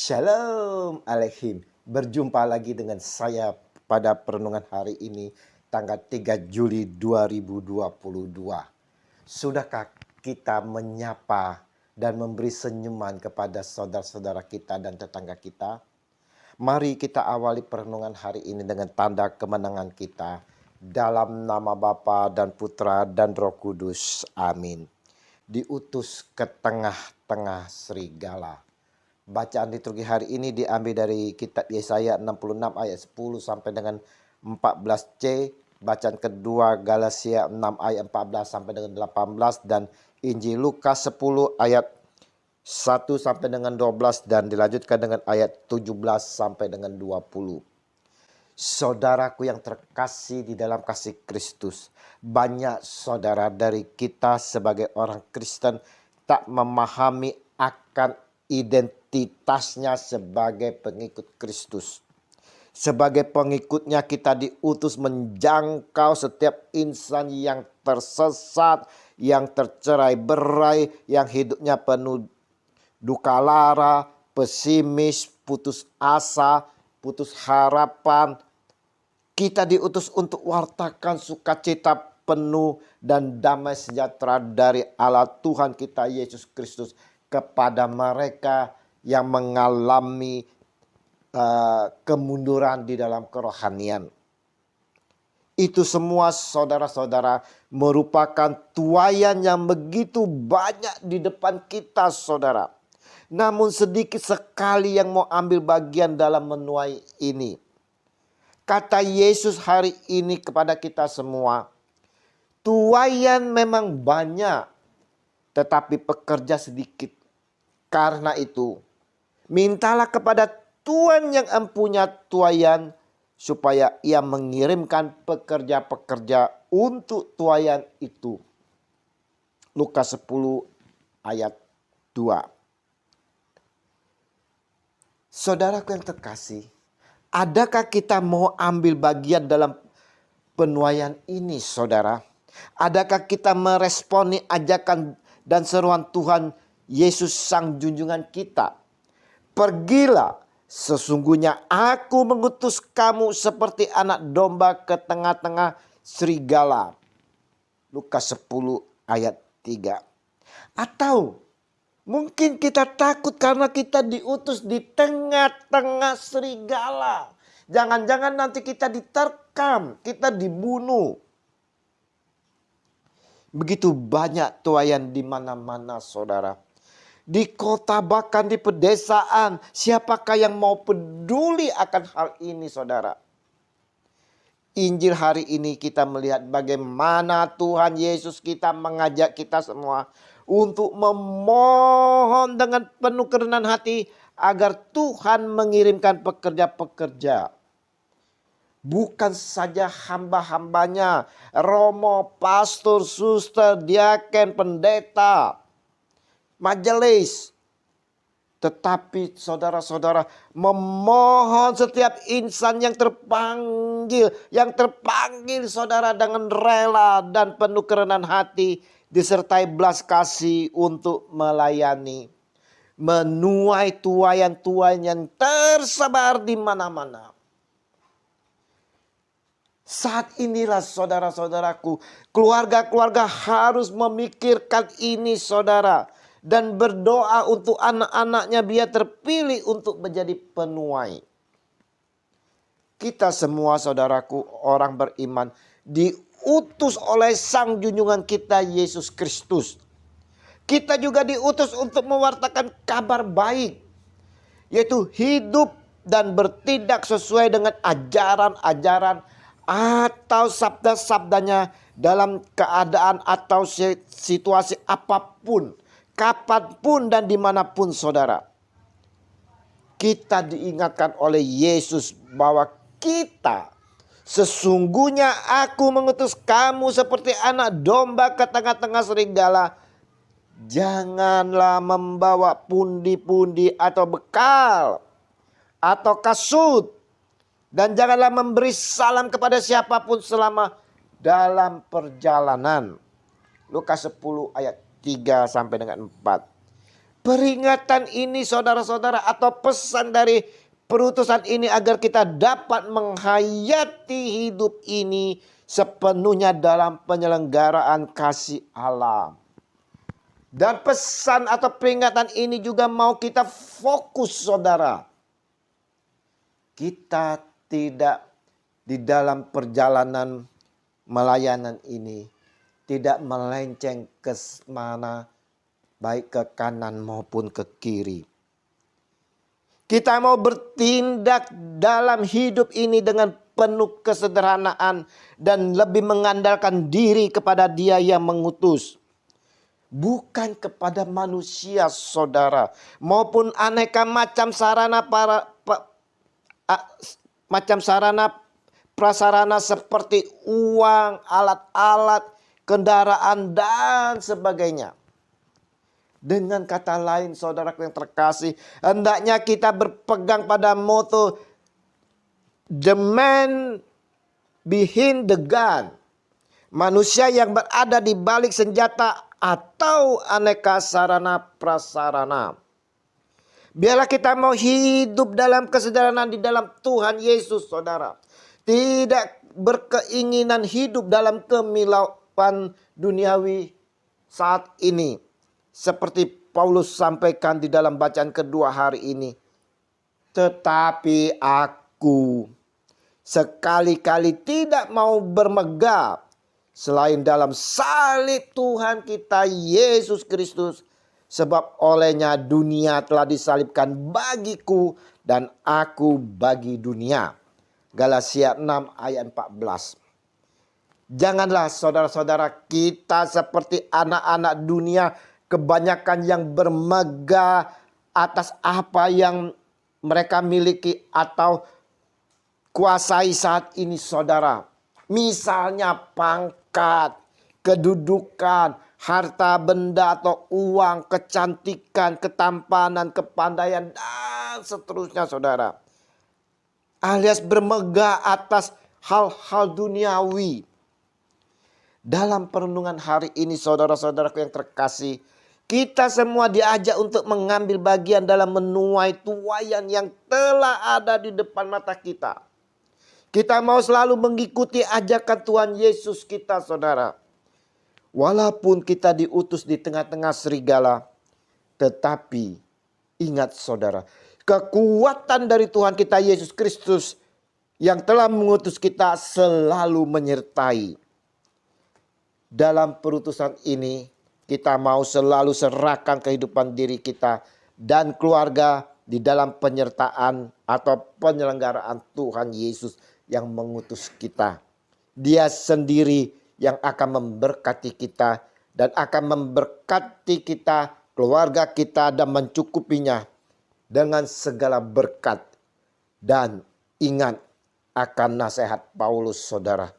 Shalom Alaikum. Berjumpa lagi dengan saya pada perenungan hari ini tanggal 3 Juli 2022. Sudahkah kita menyapa dan memberi senyuman kepada saudara-saudara kita dan tetangga kita? Mari kita awali perenungan hari ini dengan tanda kemenangan kita. Dalam nama Bapa dan Putra dan Roh Kudus. Amin. Diutus ke tengah-tengah serigala. Bacaan liturgi hari ini diambil dari kitab Yesaya 66 ayat 10 sampai dengan 14c. Bacaan kedua Galatia 6 ayat 14 sampai dengan 18. Dan Injil Lukas 10 ayat 1 sampai dengan 12. Dan dilanjutkan dengan ayat 17 sampai dengan 20. Saudaraku yang terkasih di dalam kasih Kristus. Banyak saudara dari kita sebagai orang Kristen tak memahami akan identitasnya sebagai pengikut Kristus. Sebagai pengikutnya kita diutus menjangkau setiap insan yang tersesat, yang tercerai-berai, yang hidupnya penuh duka lara, pesimis, putus asa, putus harapan. Kita diutus untuk wartakan sukacita penuh dan damai sejahtera dari Allah Tuhan kita Yesus Kristus kepada mereka yang mengalami kemunduran di dalam kerohanian. Itu semua saudara-saudara merupakan tuaian yang begitu banyak di depan kita saudara. Namun sedikit sekali yang mau ambil bagian dalam menuai ini. Kata Yesus hari ini kepada kita semua, tuaian memang banyak, tetapi pekerja sedikit. Karena itu, mintalah kepada Tuhan yang empunya tuaian, supaya ia mengirimkan pekerja-pekerja untuk tuaian itu. Lukas 10 ayat 2. Saudaraku yang terkasih, adakah kita mau ambil bagian dalam penuaian ini saudara? Adakah kita meresponi ajakan dan seruan Tuhan Yesus Sang Junjungan kita? Pergilah, sesungguhnya aku mengutus kamu seperti anak domba ke tengah-tengah serigala. Lukas 10 ayat 3. Atau mungkin kita takut karena kita diutus di tengah-tengah serigala. Jangan-jangan nanti kita diterkam, kita dibunuh. Begitu banyak tuaian di mana-mana saudara. Di kota bahkan di pedesaan. Siapakah yang mau peduli akan hal ini saudara? Injil hari ini kita melihat bagaimana Tuhan Yesus kita mengajak kita semua untuk memohon dengan penuh kerendahan hati agar Tuhan mengirimkan pekerja-pekerja. Bukan saja hamba-hambanya, romo, pastor, suster, diaken, pendeta, majelis. Tetapi saudara-saudara memohon setiap insan yang terpanggil saudara dengan rela dan penuh kerendahan hati, disertai belas kasih untuk melayani, menuai tuaian-tuaian yang tersebar di mana-mana. Saat inilah saudara-saudaraku, keluarga-keluarga harus memikirkan ini saudara. Dan berdoa untuk anak-anaknya biar terpilih untuk menjadi penuai. Kita semua saudaraku orang beriman diutus oleh Sang Junjungan kita Yesus Kristus. Kita juga diutus untuk mewartakan kabar baik. Yaitu hidup dan bertindak sesuai dengan ajaran-ajaran atau sabda-sabdanya dalam keadaan atau situasi apapun, kapanpun dan dimanapun saudara. Kita diingatkan oleh Yesus bahwa kita, sesungguhnya aku mengutus kamu seperti anak domba ke tengah-tengah serigala. Janganlah membawa pundi-pundi atau bekal atau kasut. Dan janganlah memberi salam kepada siapapun selama dalam perjalanan. Lukas 10 ayat 3 sampai dengan 4. Peringatan ini saudara-saudara, atau pesan dari perutusan ini agar kita dapat menghayati hidup ini sepenuhnya dalam penyelenggaraan kasih Allah. Dan pesan atau peringatan ini juga mau kita fokus saudara. Kita tidak di dalam perjalanan melayanan ini tidak melenceng ke mana, baik ke kanan maupun ke kiri. Kita mau bertindak dalam hidup ini dengan penuh kesederhanaan dan lebih mengandalkan diri kepada Dia yang mengutus. Bukan kepada manusia saudara, maupun aneka macam sarana prasarana seperti uang, alat-alat, kendaraan dan sebagainya. Dengan kata lain saudaraku yang terkasih, hendaknya kita berpegang pada moto the man behind the gun. Manusia yang berada di balik senjata atau aneka sarana prasarana. Biarlah kita mau hidup dalam kesederhanaan di dalam Tuhan Yesus saudara. Tidak berkeinginan hidup dalam kemilauan duniawi saat ini. Seperti Paulus sampaikan di dalam bacaan kedua hari ini. Tetapi aku sekali-kali tidak mau bermegah selain dalam salib Tuhan kita Yesus Kristus. Sebab olehnya dunia telah disalibkan bagiku dan aku bagi dunia. Galatia 6 ayat 14. Janganlah saudara-saudara kita seperti anak-anak dunia, kebanyakan yang bermegah atas apa yang mereka miliki atau kuasai saat ini saudara. Misalnya pangkat, kedudukan, harta benda atau uang, kecantikan, ketampanan, kepandaian dan seterusnya saudara. Alias bermegah atas hal-hal duniawi. Dalam perenungan hari ini saudara-saudaraku yang terkasih, kita semua diajak untuk mengambil bagian dalam menuai tuaian yang telah ada di depan mata kita. Kita mau selalu mengikuti ajakan Tuhan Yesus kita saudara. Walaupun kita diutus di tengah-tengah serigala, tetapi ingat saudara, kekuatan dari Tuhan kita Yesus Kristus yang telah mengutus kita selalu menyertai. Dalam perutusan ini kita mau selalu serahkan kehidupan diri kita dan keluarga di dalam penyertaan atau penyelenggaraan Tuhan Yesus yang mengutus kita. Dia sendiri yang akan memberkati kita dan akan memberkati kita, keluarga kita dan mencukupinya dengan segala berkat. Dan ingat akan nasihat Paulus saudara.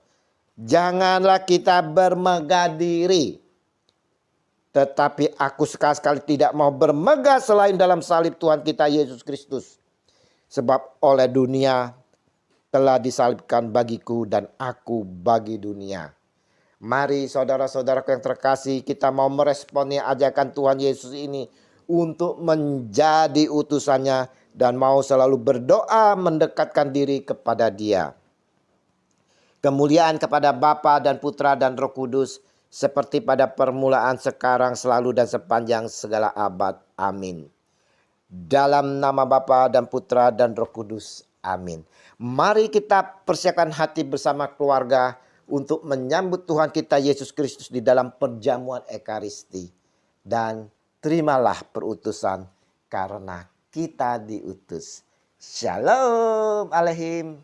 Janganlah kita bermegah diri. Tetapi aku sekali-kali tidak mau bermegah selain dalam salib Tuhan kita Yesus Kristus. Sebab oleh dunia telah disalibkan bagiku dan aku bagi dunia. Mari saudara-saudaraku yang terkasih, kita mau meresponi ajakan Tuhan Yesus ini untuk menjadi utusannya dan mau selalu berdoa mendekatkan diri kepada Dia. Kemuliaan kepada Bapa dan Putra dan Roh Kudus seperti pada permulaan, sekarang, selalu dan sepanjang segala abad. Amin. Dalam nama Bapa dan Putra dan Roh Kudus. Amin. Mari kita persiapkan hati bersama keluarga untuk menyambut Tuhan kita Yesus Kristus di dalam perjamuan Ekaristi. Dan terimalah perutusan karena kita diutus. Shalom Aleihim.